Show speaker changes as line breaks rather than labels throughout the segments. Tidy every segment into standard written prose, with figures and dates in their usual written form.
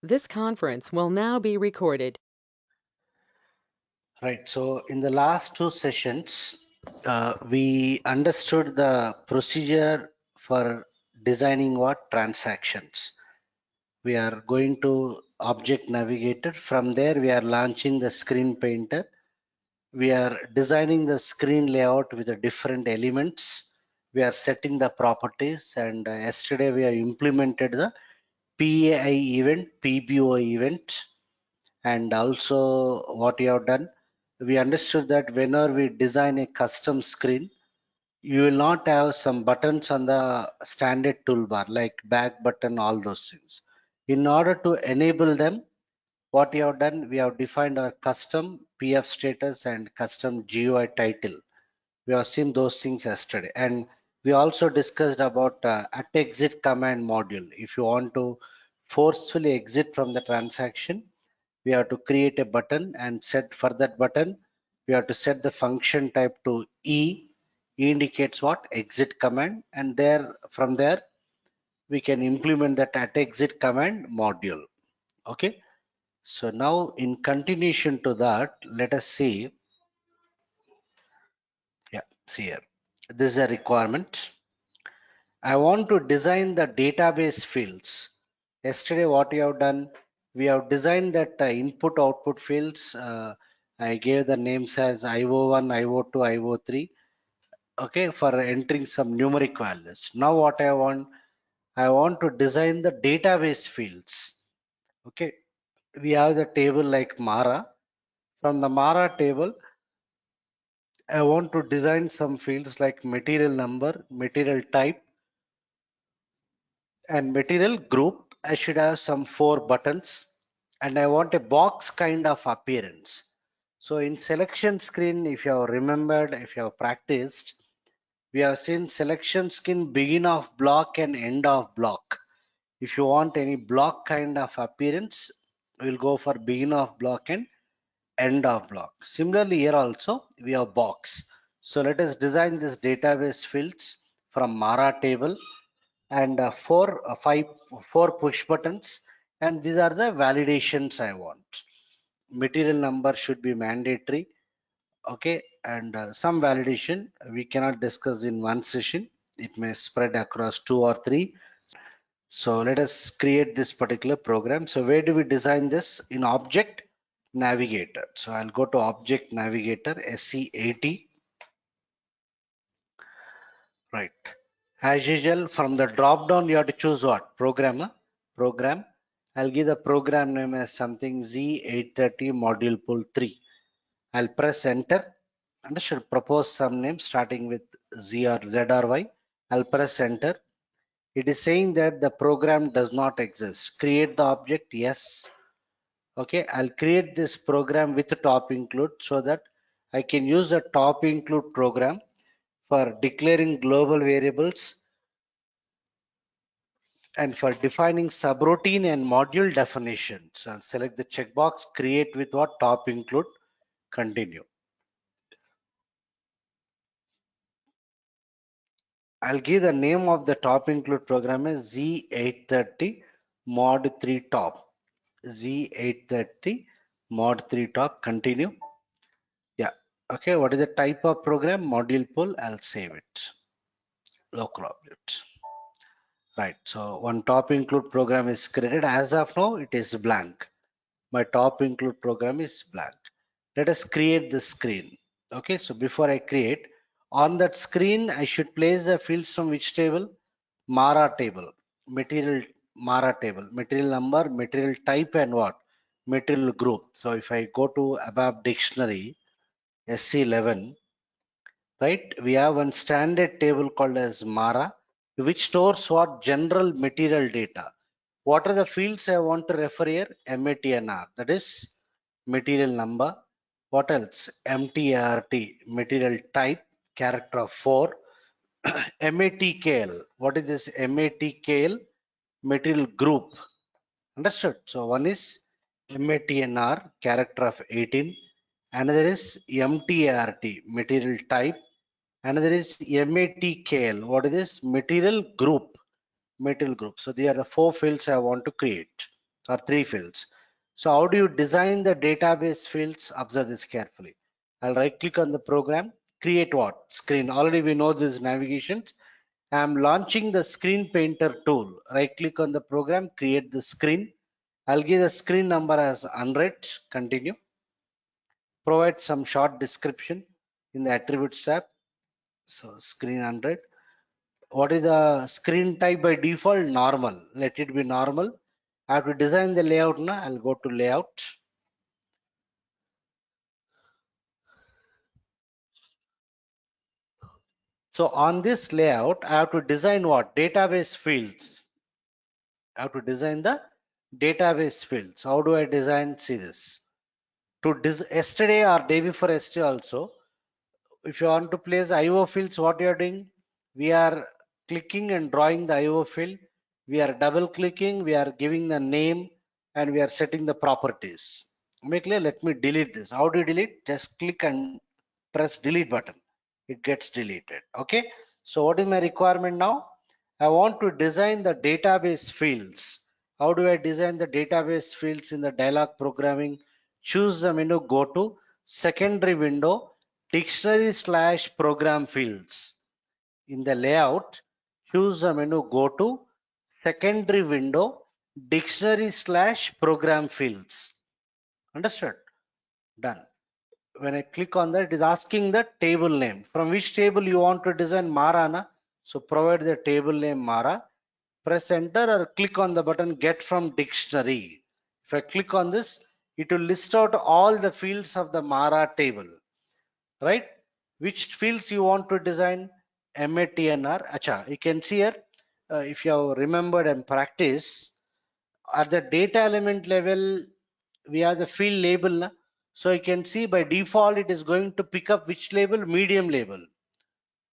This conference will now be recorded.
Right. So in the last two sessions, we understood the procedure for designing what transactions. We are going to Object Navigator. From there, we are launching the Screen Painter. We are designing the screen layout with the different elements. We are setting the properties, and yesterday we have implemented the PAI event, PBO event, and also what you have done, we understood that whenever we design a custom screen, you will not have some buttons on the standard toolbar like back button, all those things. In order to enable them, what you have done, we have defined our custom PF status and custom GUI title. We have seen those things yesterday, and we also discussed about at exit command module. If you want to forcefully exit from the transaction, we have to create a button, and set for that button we have to set the function type to E. E indicates what? Exit command, and there from there we can implement that at exit command module. Okay, so now in continuation to that, let us see. Yeah, see here, this is a requirement. I want to design the database fields. Yesterday, what we have done, we have designed that input output fields. I gave the names as IO1, IO2, IO3. Okay, for entering some numeric values. Now, what I want to design the database fields. Okay, we have the table like Mara. From the Mara table, I want to design some fields like material number, material type, and material group. I should have some 4 buttons, and I want a box kind of appearance. So in selection screen, if you have remembered, if you have practiced, we have seen selection screen begin of block and end of block. If you want any block kind of appearance, we'll go for begin of block and end of block. Similarly, here also we have box. So let us design this database fields from Mara table, and four push buttons, and these are the validations I want. Material number should be mandatory. Okay, and some validation we cannot discuss in one session, it may spread across 2 or 3. So let us create this particular program. So where do we design this? In Object Navigator. So I'll go to Object Navigator, SC80. Right. As usual, from the drop down, you have to choose what? Programmer, program. I'll give the program name as something Z830 Module Pool 3. I'll press enter, and I should propose some name starting with Z or Z or Y. I'll press enter. It is saying that the program does not exist. Create the object, yes. Okay, I'll create this program with top include so that I can use the top include program for declaring global variables and for defining subroutine and module definitions. I'll select the checkbox, create with what? Top include, continue. I'll give the name of the top include program as Z830 mod 3 top. Z830 mod 3 top, continue. Yeah, okay, what is the type of program? Module pool. I'll save it. Local object. Right, so one top include program is created. As of now, it is blank. My top include program is blank. Let us create the screen. Okay, so before I create, on that screen I should place the fields from which table? Mara table, material Mara table, material number, material type, and what? Material group. So if I go to ABAP dictionary SC11, right, we have one standard table called as Mara, which stores what? General material data. What are the fields I want to refer here? MATNR, that is material number. What else? MTART, material type, character of 4. MATKL, what is this? MATKL, material group. Understood? So one is MATNR, character of 18. Another is MTART, material type. Another is MATKL, what is this? Material group. Material group. So these are the 4 fields I want to create. or 3 fields. So how do you design the database fields? Observe this carefully. I'll right click on the program, create what? Screen. Already we know this navigation. I'm launching the screen painter tool. Right click on the program, create the screen. I'll give the screen number as 100. Continue. Provide some short description in the attributes tab. So screen 100. What is the screen type by default? Normal. Let it be normal. I have to design the layout now. I'll go to layout. So on this layout, I have to design what? Database fields. I have to design the database fields. How do I design? See this. Yesterday or day before yesterday also, if you want to place IO fields, what you are doing? We are clicking and drawing the IO field. We are double clicking. We are giving the name and we are setting the properties. Make clear. Let me delete this. How do you delete? Just click and press delete button. It gets deleted. Okay. So what is my requirement now? I want to design the database fields. How do I design the database fields in the dialog programming? Choose the menu, go to secondary window, dictionary slash program fields. In the layout, choose the menu, go to secondary window, dictionary slash program fields. Understood? Done. When I click on that, it is asking the table name. From which table you want to design Mara? Na? So provide the table name Mara. Press enter or click on the button get from dictionary. If I click on this, it will list out all the fields of the Mara table. Right? Which fields you want to design? MATNR. Acha, you can see here, if you have remembered and practice, at the data element level, we have the field label. Na? So you can see by default, it is going to pick up which label? Medium label.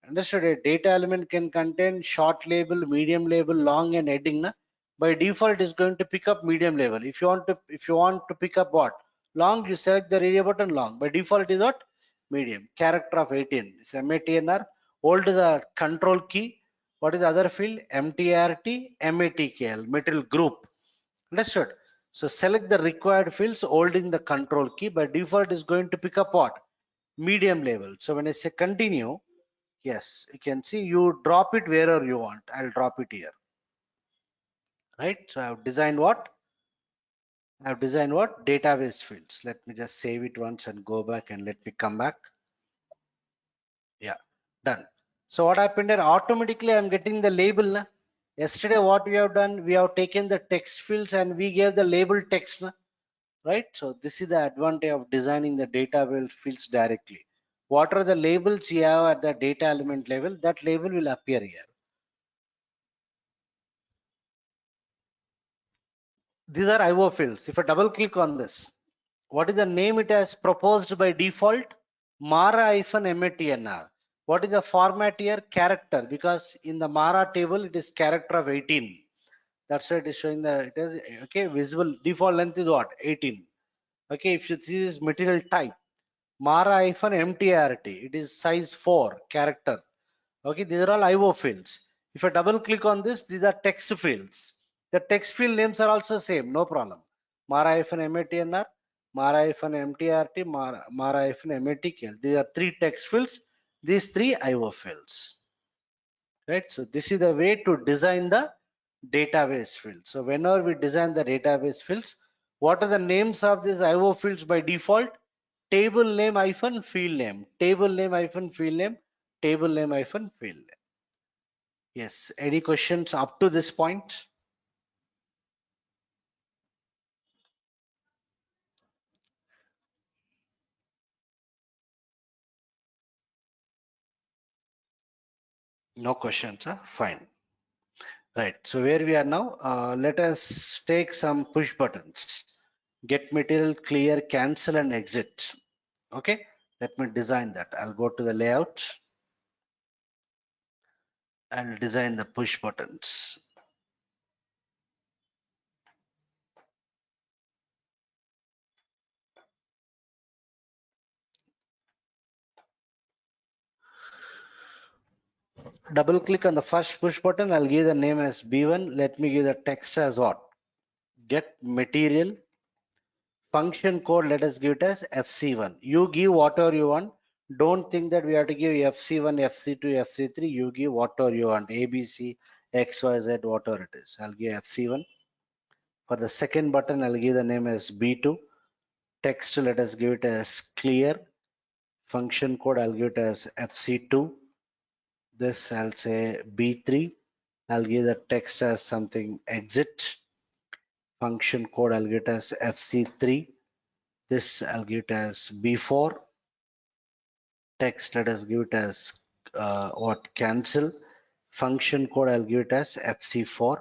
Understood? A data element can contain short label, medium label, long and heading. Na? By default, is going to pick up medium label. If you want to pick up what? Long, you select the radio button long. By default, it is what? Medium. Character of 18. It's MATNR. Hold the control key. What is the other field? MTRT, MATKL, material group. Understood? So select the required fields holding the control key. By default is going to pick up what? Medium level. So when I say continue, yes, you can see you drop it wherever you want. I'll drop it here. Right? So I have designed what? I have designed what? Database fields. Let me just save it once and go back and let me come back. Yeah, done. So what happened here? Automatically I'm getting the label. Na? Yesterday what we have done, we have taken the text fields and we gave the label text. Na? Right? So this is the advantage of designing the database fields directly. What are the labels you have at the data element level? That label will appear here. These are IO fields. If I double click on this, what is the name it has proposed by default? Mara-MATNR. What is the format here? Character, because in the Mara table it is character of 18. That's why it is showing the, it is okay, visible default length is what? 18. Okay, if you see this material type, Mara-MTRT, it is size 4 character. Okay, these are all IO fields. If I double click on this, these are text fields. The text field names are also same, no problem. Mara-MATNR, Mara-MTRT, Mara-MATKL. These are 3 text fields, these 3 IO fields. Right, so this is the way to design the database fields. So whenever we design the database fields, what are the names of these IO fields by default? Table name hyphen field name, table name hyphen field name, table name hyphen field name. Yes, any questions up to this point? No questions, huh? Fine. Right, so where we are now, let us take some push buttons. Get material, clear, cancel and exit. Okay, let me design that. I'll go to the layout. I'll design the push buttons. Double click on the first push button. I'll give the name as B1. Let me give the text as what? get material. Function code, let us give it as FC1. You give whatever you want. Don't think that we have to give FC1, FC2, FC3. You give whatever you want. ABC, XYZ, whatever it is. I'll give FC1. For the second button, I'll give the name as B2. Text, let us give it as clear. Function code, I'll give it as FC2. This I'll say B3. I'll give the text as something exit. Function code, I'll give it as FC3. This I'll give it as B4. Text, let us give it as what cancel. Function code, I'll give it as FC4.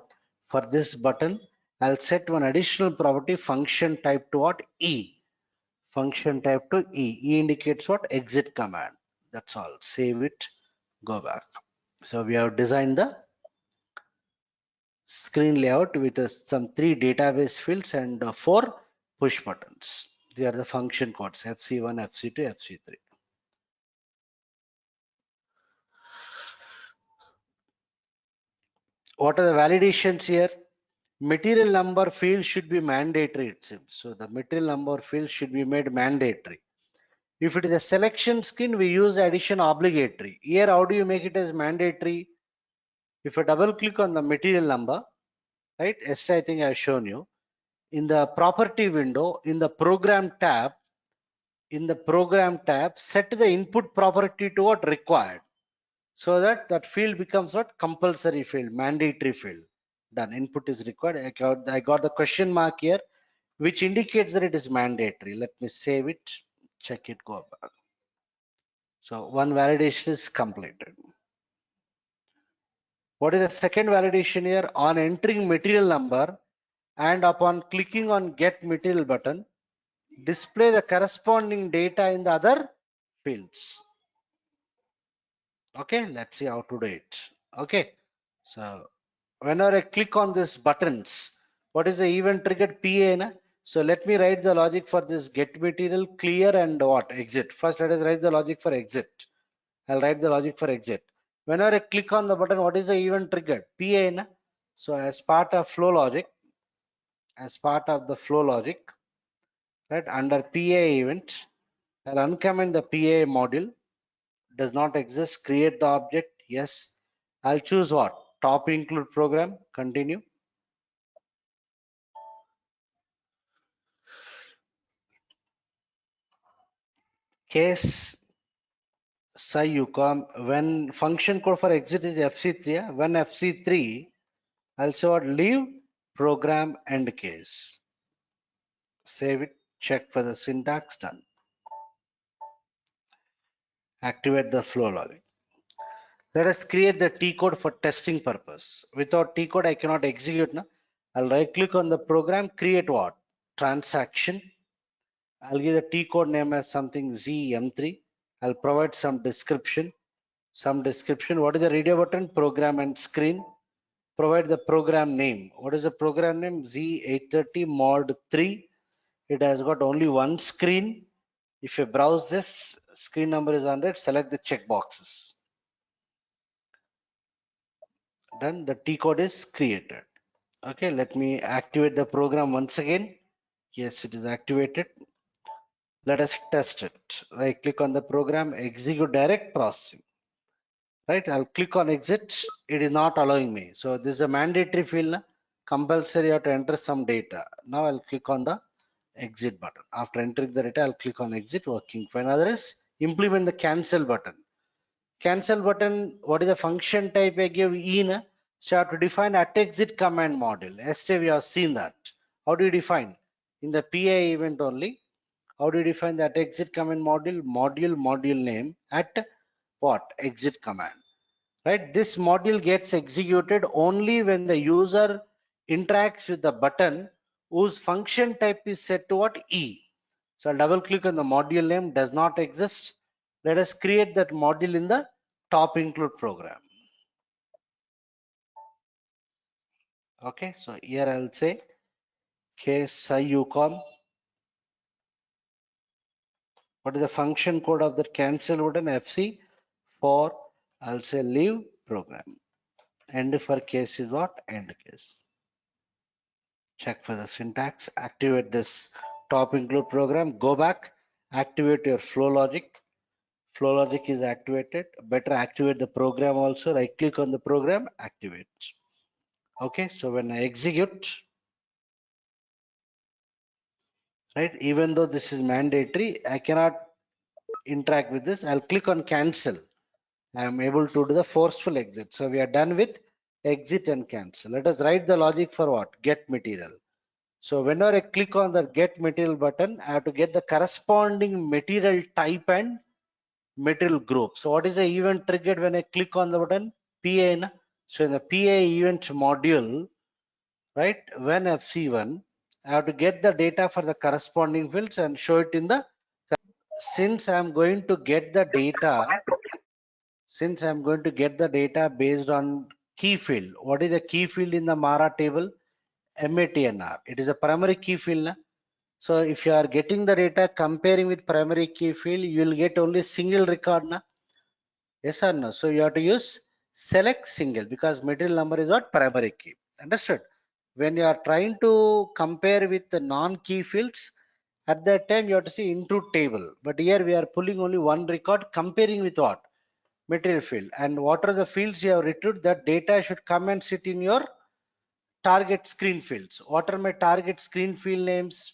For this button, I'll set one additional property, function type to what? E. Function type to E. E indicates what? Exit command. That's all. Save it, go back. So we have designed the screen layout with some 3 database fields and 4 push buttons. They are the function codes FC1, FC2, FC3. What are the validations here? Material number field should be mandatory, it seems. So the material number field should be made mandatory. If it is a selection screen, we use addition obligatory. Here, how do you make it as mandatory? If I double click on the material number, right? Yes, I think I've shown you. In the property window, in the program tab, set the input property to what? Required. So that that field becomes what? Compulsory field, mandatory field. Done. Input is required. I got the question mark here, which indicates that it is mandatory. Let me save it, check it, go back. So one validation is completed. What is the second validation here? On entering material number and upon clicking on get material button, display the corresponding data in the other fields. Okay, let's see how to do it. Okay, so whenever I click on these buttons, what is the event triggered? PA na? So let me write the logic for this get material, clear, and what? Exit. First let us write the logic for exit. I'll write the logic for exit. Whenever I click on the button, what is the event triggered? PA na? So as part of flow logic, right, under PA event, I'll uncomment the PA module. Does not exist. Create the object. Yes. I'll choose what? Top include program. Continue. Case you come when function code for exit is FC3. Yeah? When FC3, I'll say what? Leave program end case. Save it. Check for the syntax. Done. Activate the flow logic. Let us create the T code for testing purpose. Without T code, I cannot execute. No? I'll right click on the program. Create what? Transaction. I'll give the T code name as something ZM3. I'll provide some description. What is the radio button? Program and screen. Provide the program name. What is the program name? Z830 mod 3. It has got only one screen. If you browse this, screen number is 100. Select the check boxes. Then the T code is created. Okay, let me activate the program once again. Yes, it is activated. Let us test it. Right click on the program, execute direct processing. Right, I'll click on exit. It is not allowing me. So this is a mandatory field. Compulsory, you have to enter some data. Now I'll click on the exit button. After entering the data, I'll click on exit, working fine. Other is implement the cancel button. Cancel button, what is the function type I give in? So I have to define at exit command module. Yesterday we have seen that. How do you define? In the PI event only. How do you define that exit command module? Module name at what? Exit command. Right? This module gets executed only when the user interacts with the button whose function type is set to what? E. So I'll double click on the module name, does not exist. Let us create that module in the top include program. Okay, so here I'll say case ucom. What is the function code of the cancel button? FC for I'll say leave program. End for case is what? End case. check for the syntax, activate this top include program, go back, activate your flow logic. Flow logic is activated. Better activate the program also. Right click on the program, activate. Okay, so when I execute, right, even though this is mandatory, I cannot interact with this. I'll click on cancel. I am able to do the forceful exit. So we are done with exit and cancel. Let us write the logic for what? Get material. So whenever I click on the get material button, I have to get the corresponding material type and material group. So what is the event triggered when I click on the button? PA. Na? So in the PA event module, right, when FC1, I have to get the data for the corresponding fields and show it in the, since I'm going to get the data, based on key field. What is the key field in the Mara table? MATNR. It is a primary key field. Na? So if you are getting the data comparing with primary key field, you will get only single record. Na? Yes or no? So you have to use select single because material number is what? Primary key. Understood? When you are trying to compare with the non-key fields, at that time you have to see into table. But here we are pulling only one record comparing with what? Material field. And what are the fields you have retrieved? That data should come and sit in your target screen fields. What are my target screen field names?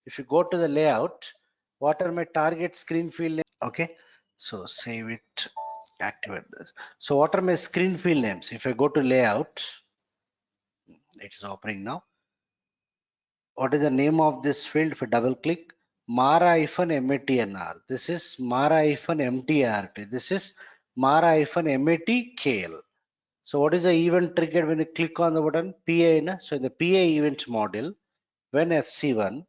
If you go to the layout, what are my target screen field names? Okay, so save it, activate this. So what are my screen field names? If I go to layout, it is opening now. What is the name of this field? If I double click, Mara-MATNR. This is Mara-MTRT. This is Mara-MATKL. So what is the event triggered when you click on the button? PA. So in the PA event model, when FC1,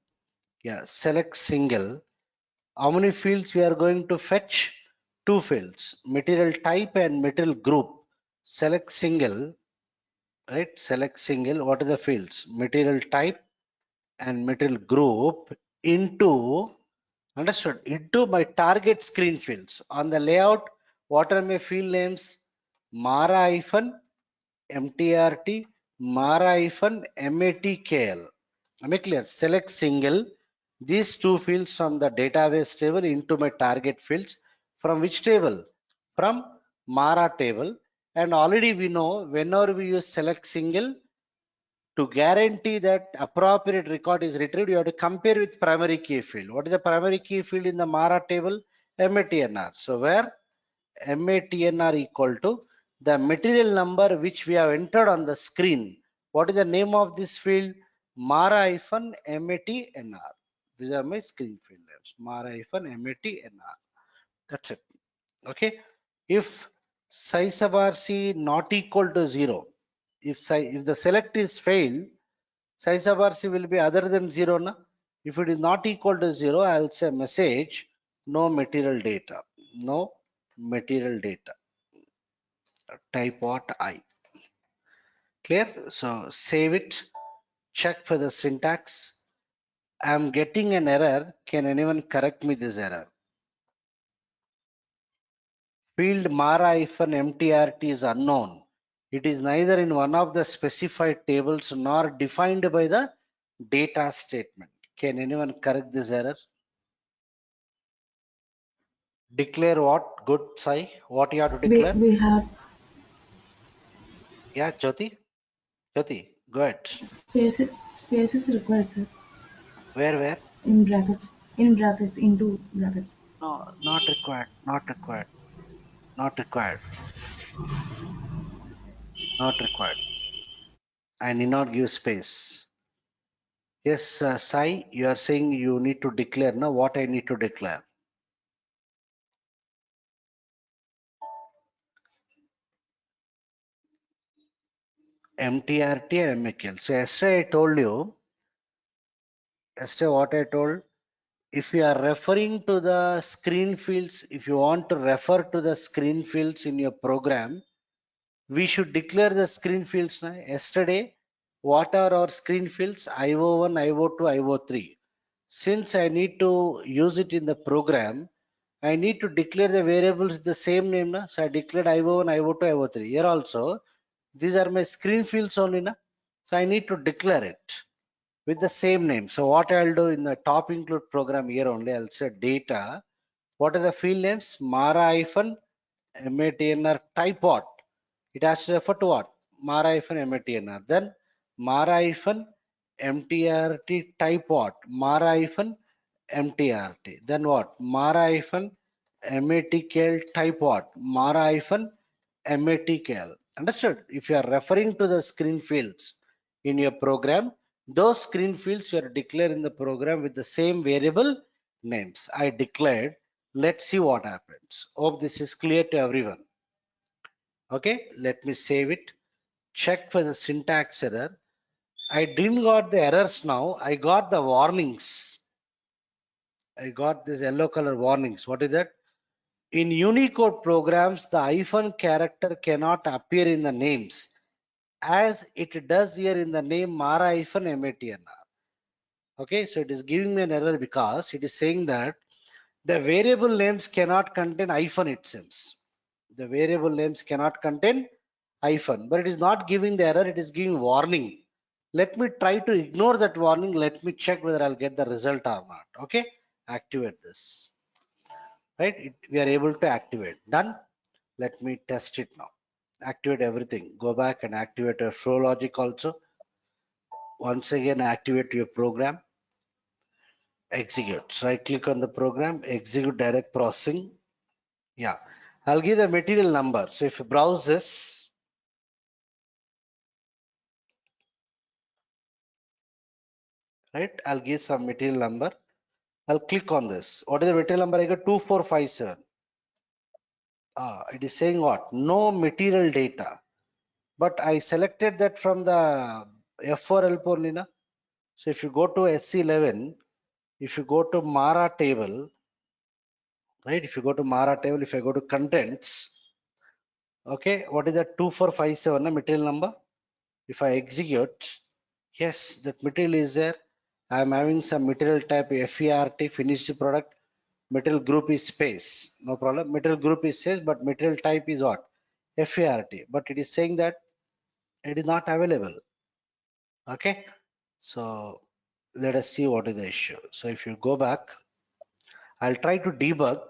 yeah, select single. How many fields we are going to fetch? Two fields, material type and material group. Select single, right? Select single. What are the fields? Material type and material group into, understood, into my target screen fields. On the layout, what are my field names? Mara-MTRT, Mara-MATKL. Am I clear? Select single these two fields from the database table into my target fields. From which table? From Mara table. And already we know whenever we use select single, to guarantee that appropriate record is retrieved, you have to compare with primary key field. What is the primary key field in the Mara table? MATNR. So where MATNR equal to the material number which we have entered on the screen. What is the name of this field? Mara-MATNR. These are my screen field names. Mara-MATNR. That's it. Okay. If size sub RC not equal to 0, if the select is failed, size of RC will be other than 0. Na? If it is not equal to 0, I'll say message no material data. No material data. Type what? I. Clear? So save it. Check for the syntax. I'm getting an error. Can anyone correct me this error? Field Mara-MTRT is unknown. It is neither in one of the specified tables nor defined by the data statement. Can anyone correct this error? Declare what? Good, Sai. What you have to declare?
We have
Yeah, Jyoti. Jyoti, go ahead.
spaces required, sir.
Where?
In brackets, into brackets.
No, not required. Not required. Not required. Not required. I need not give space. Yes, Sai, you are saying you need to declare. Now, what I need to declare? MTRT and MKL. So yesterday I told you. Yesterday what I told. If you are referring to the screen fields, if you want to refer to the screen fields in your program, we should declare the screen fields now. Yesterday, what are our screen fields? IO1, IO2, IO3. Since I need to use it in the program, I need to declare the variables the same name. Na? So I declared IO1, IO2, IO3. Here also, these are my screen fields only. Na? So I need to declare it. with the same name. So what I'll do in the top include program here only, I'll say data. What are the field names? Mara-matnr type what? It has to refer to what? Mara-matnr. Then Mara-mtrt type what? Mara-mtrt. Then what? Mara-matcal type what? Mara-matcal. Understood? If you are referring to the screen fields in your program, those screen fields you are declared in the program with the same variable names. I declared. Let's see what happens. Hope this is clear to everyone. Okay, let me save it. Check for the syntax error. I didn't got the errors now. I got the warnings. I got this yellow color warnings. What is that? In Unicode programs, the hyphen character cannot appear in the names as it does here in the name Mara-matnr. Okay, so it is giving me an error because it is saying that the variable names cannot contain hyphen, it seems. The variable names cannot contain hyphen, but it is not giving the error, it is giving warning. Let me try to ignore that warning. Let me check whether I'll get the result or not. Okay, activate this. Right, we are able to activate. Done. Let me test it now. Activate everything. Go back and activate your flow logic also. Once again, activate your program. Execute. So I click on the program, execute direct processing. Yeah, I'll give the material number. So if you browse this, right, I'll give some material number. I'll click on this. What is the material number? I got 2457. It is saying what? No material data. But I selected that from the F4 help only. Na? So if you go to SC11, if you go to Mara table, right? If you go to Mara table, if I go to contents, okay, what is that 2457 material number? If I execute, yes, that material is there. I am having some material type FERT, finished product. Material group is space, no problem. Material group is space, but material type is what? FERT. But it is saying that it is not available. Okay, so let us see what is the issue. So if you go back, I'll try to debug.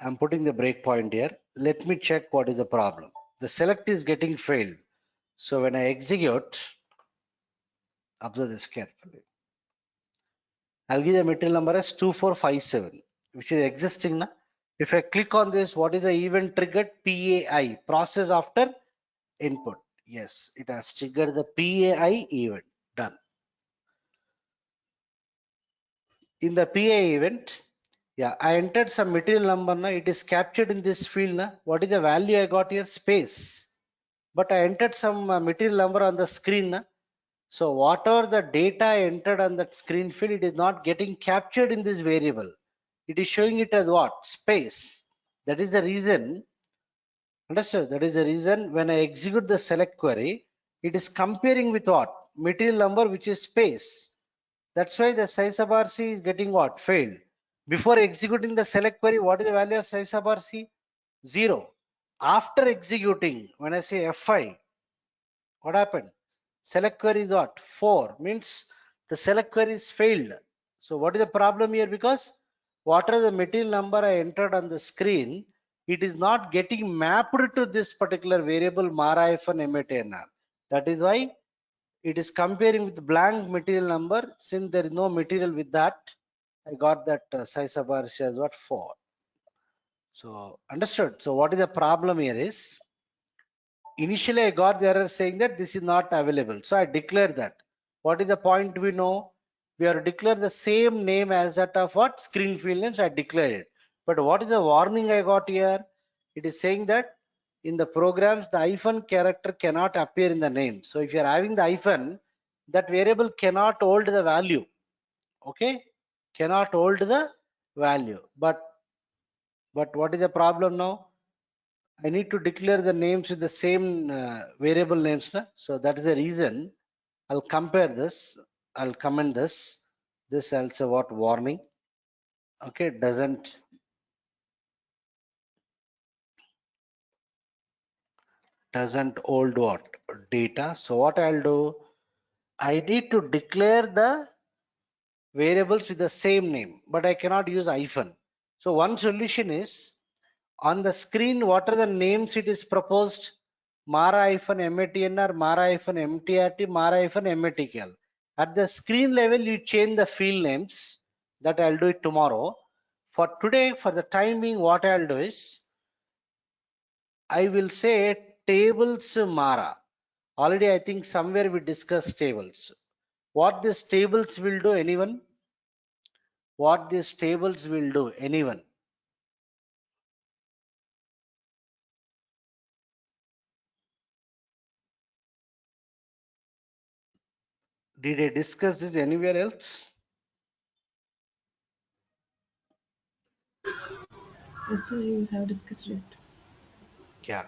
I'm putting the breakpoint here. Let me check what is the problem. The select is getting failed. So when I execute, observe this carefully. I'll give the material number as 2457, which is existing now. If I click on this, what is the event triggered? PAI, process after input. Yes, it has triggered the PAI event. Done. In the PAI event, yeah, I entered some material number now. It is captured in this field now. What is the value I got here? Space. But I entered some material number on the screen now. So whatever the data I entered on that screen field, it is not getting captured in this variable. It is showing it as what? Space. That is the reason. Understood? That is the reason when I execute the select query, it is comparing with what? Material number, which is space. That's why the size of RC is getting what? Failed. Before executing the select query, what is the value of size of RC? 0. After executing, when I say F5, what happened? Select query is what? 4. Means the select query is failed. So what is the problem here? Because whatever the material number I entered on the screen, it is not getting mapped to this particular variable Mara-matnr. That is why it is comparing with blank material number. Since there is no material with that, I got that size of RC as what? 4. So understood. So what is the problem here is, initially I got the error saying that this is not available. So I declare that. What is the point we know? We are to declare the same name as that of what? Screen field names. I declared it. But what is the warning I got here? It is saying that in the programs, the hyphen character cannot appear in the name. So if you are having the hyphen, that variable cannot hold the value. Okay? Cannot hold the value. But what is the problem now? I need to declare the names with the same variable names. Na? So that is the reason I'll compare this. I'll comment this. This also what? Warning. Okay, doesn't hold what? Data. So what I'll do, I need to declare the variables with the same name, but I cannot use hyphen. So one solution is, on the screen, what are the names it is proposed? Mara-matnr, Mara-mtrt, Mara-matkl. At the screen level, you change the field names. That I'll do it tomorrow. For today, for the time being, what I'll do is, I will say tables Mara. Already, I think somewhere we discussed tables. What these tables will do, anyone? What these tables will do, anyone? Did I discuss this anywhere else?
Yes, sir, you have discussed it.
Yeah.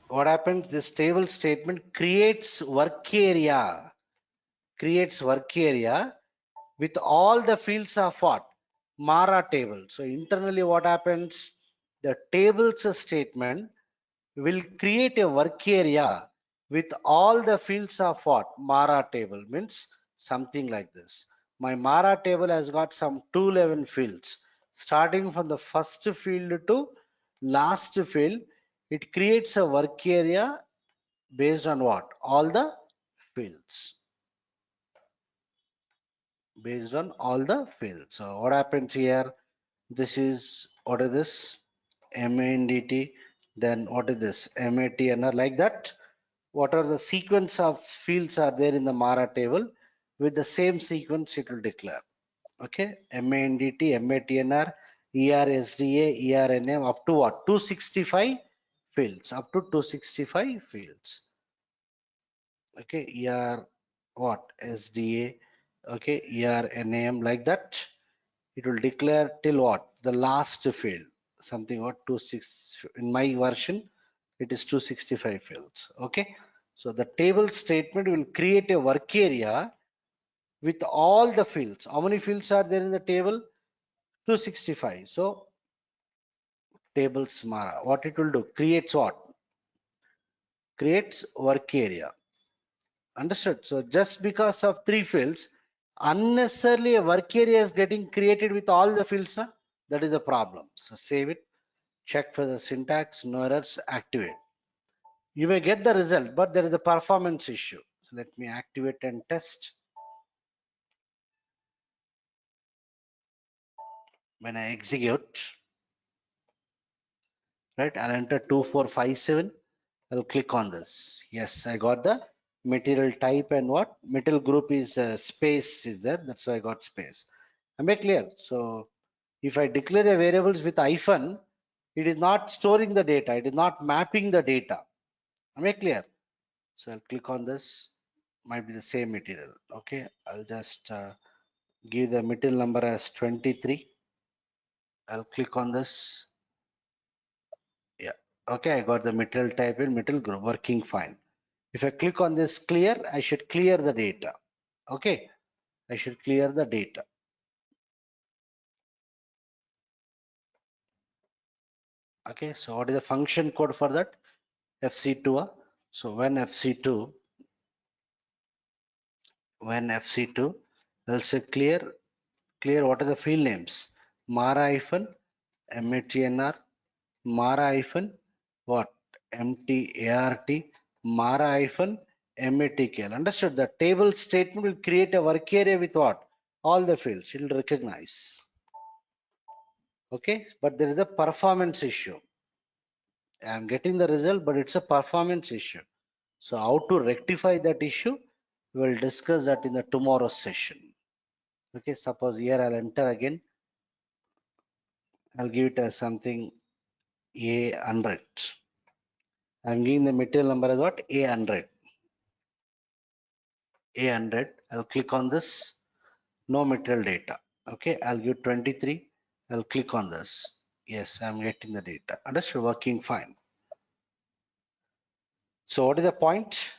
What happens? This table statement creates work area. Creates work area with all the fields of what? Mara table. So internally what happens? The tables statement will create a work area with all the fields of what? Mara table, means something like this. My Mara table has got some 211 fields. Starting from the first field to last field, it creates a work area based on what? All the fields. Based on all the fields. So what happens here? This is, what is this? MANDT. Then what is this? MATNR, like that. What are the sequence of fields are there in the Mara table? With the same sequence it will declare. Okay, MANDT, MATNR, ERSDA, ERNM, up to what? 265 fields. Up to 265 fields. Okay, ER what? SDA. Okay, ERNM, like that. It will declare till what? The last field. Something what? 26. In my version, it is 265 fields. Okay. So the table statement will create a work area with all the fields. How many fields are there in the table? 265. So tables Mara. What it will do? Creates what? Creates work area. Understood? So just because of three fields, unnecessarily a work area is getting created with all the fields. Huh? That is the problem. So save it. Check for the syntax, no errors, activate. You may get the result, but there is a performance issue. So let me activate and test. When I execute, right, I'll enter 2457. I'll click on this. Yes, I got the material type and what? Material group is space is there. That's why I got space. Am I clear? So if I declare the variables with hyphen, it is not storing the data. It is not mapping the data. Am I clear? So I'll click on this. Might be the same material. Okay, I'll just give the material number as 23. I'll click on this. Yeah. Okay, I got the material type in material group working fine. If I click on this clear, I should clear the data. Okay, I should clear the data. Okay, so what is the function code for that? FC2. So when FC2, I'll say clear what are the field names? Mara hyphen MATNR, Mara hyphen what? MTART, Mara hyphen MATKL. Understood? The table statement will create a work area with what? All the fields. It will recognize. Okay, but there is a performance issue. I am getting the result, but it's a performance issue. So how to rectify that issue? We will discuss that in the tomorrow's session. Okay, suppose here I'll enter again. I'll give it as something A100. I'm giving the material number as what? A100. A100. I'll click on this. No material data. Okay, I'll give 23. I'll click on this. Yes, I'm getting the data. Understood? Working fine. So what is the point?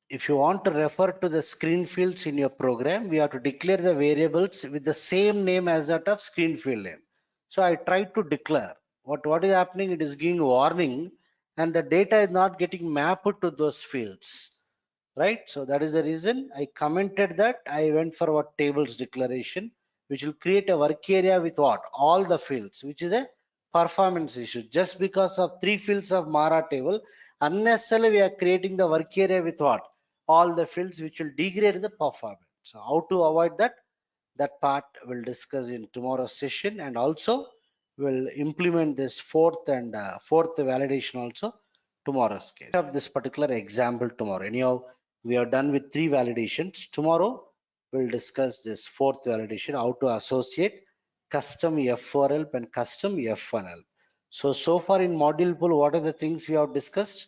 If you want to refer to the screen fields in your program, we have to declare the variables with the same name as that of screen field name. So I tried to declare. What is happening? It is giving warning and the data is not getting mapped to those fields. right? So that is the reason I commented that I went for what tables declaration, which will create a work area with what? All the fields, which is a performance issue. Just because of 3 fields of Mara table, unnecessarily we are creating the work area with what? All the fields, which will degrade the performance. So how to avoid that? That part we'll discuss in tomorrow's session, and also we'll implement this fourth validation also tomorrow's case of this particular example tomorrow. Anyhow, we are done with 3 validations. Tomorrow we'll discuss this fourth validation, how to associate custom F4 help and custom F1 help. So far in module pool, what are the things we have discussed?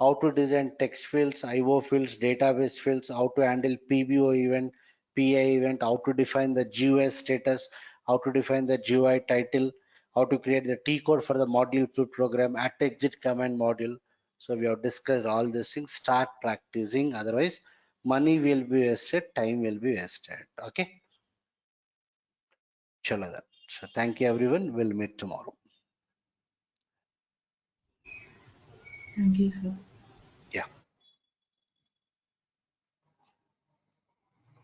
How to design text fields, IO fields, database fields, how to handle PBO event, PI event, how to define the GUI status, how to define the GUI title, how to create the T code for the module pool program, at exit command module. So we have discussed all these things. Start practicing, otherwise money will be wasted, time will be wasted. Okay. Chalo then. So thank you everyone. We'll meet tomorrow.
Thank you, sir.